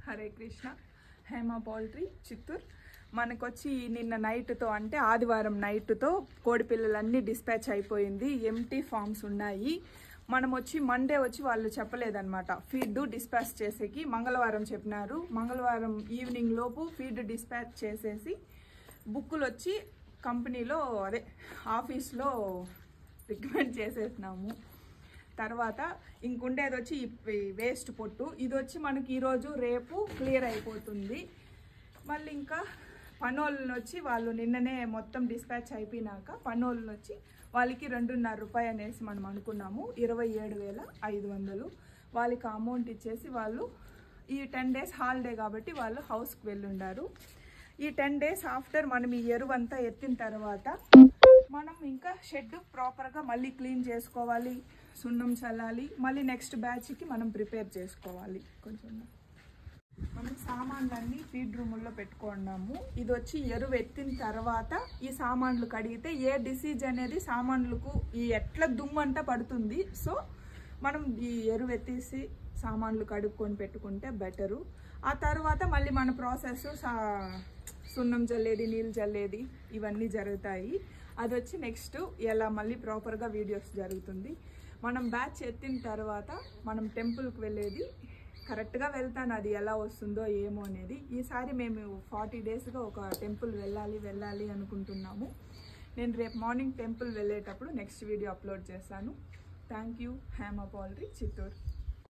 Hare Krishna. Hema poultry Chittoor. మనకొచ్చి నిన్న నైట్తో అంటే ఆదివారం నైట్తో కోడి పిల్లలన్నీ డిస్పాచ్ అయిపోయింది. ఎంటీ ఫామ్స్ ఉన్నాయి. మనం వచ్చి మండే వచ్చి వాళ్ళు చెప్పలేదన్నమాట ఫీడ్ డిస్పాచ్ చేసేకి. మంగళవారం చెప్పినారు. మంగళవారం ఈవినింగ్ లోపు ఫీడ్ డిస్పాచ్ చేసేసి బుక్కులు వచ్చి కంపెనీలో అదే ఆఫీస్లో రికమెండ్ చేసేసినాము. తర్వాత ఇంకుండేది వచ్చి వేస్ట్ పొట్టు. ఇది వచ్చి మనకి ఈరోజు రేపు క్లియర్ అయిపోతుంది. మళ్ళీ ఇంకా పనోళ్ళని వచ్చి వాళ్ళు నిన్ననే మొత్తం డిస్పాచ్ అయిపోయినాక పనోళ్ళని వచ్చి వాళ్ళకి 2.5 రూపాయలు అనేసి మనం అనుకున్నాము. 27,500 వాళ్ళకి అమౌంట్ ఇచ్చేసి వాళ్ళు ఈ 10 డేస్ హాలిడే కాబట్టి వాళ్ళు హౌస్కి వెళ్ళుండారు. ఈ 10 డేస్ ఆఫ్టర్ మనం ఈ ఎరువంతా ఎత్తిన తర్వాత మనం ఇంకా షెడ్ ప్రాపర్గా మళ్ళీ క్లీన్ చేసుకోవాలి, సున్నం చల్లాలి, మళ్ళీ నెక్స్ట్ బ్యాచ్కి మనం ప్రిపేర్ చేసుకోవాలి. కొంచెం మనం సామాన్లన్నీ ఫీడ్ రూముల్లో పెట్టుకున్నాము. ఇది వచ్చి ఎరువు ఎత్తిన తర్వాత ఈ సామాన్లు కడిగితే ఏ డిసీజ్ అనేది సామాన్లకు ఈ ఎట్లా దుమ్మంతా పడుతుంది. సో మనం ఈ ఎరువు ఎత్తేసి సామాన్లు కడుక్కొని పెట్టుకుంటే బెటరు. ఆ తర్వాత మళ్ళీ మన ప్రాసెస్ సున్నం చల్లేది, నీళ్ళు చల్లేది ఇవన్నీ జరుగుతాయి. అది వచ్చి నెక్స్ట్ ఎలా మళ్ళీ ప్రాపర్గా వీడియోస్ జరుగుతుంది. మనం బ్యాచ్ ఎత్తిన తర్వాత మనం టెంపుల్కి వెళ్ళేది కరెక్ట్గా వెళ్తాను. అది ఎలా వస్తుందో ఏమో అనేది. ఈసారి మేము 40 డేస్గా ఒక టెంపుల్ వెళ్ళాలి అనుకుంటున్నాము. నేను రేపు మార్నింగ్ టెంపుల్ వెళ్ళేటప్పుడు నెక్స్ట్ వీడియో అప్లోడ్ చేస్తాను. Thank you. Hema poultry Chittoor.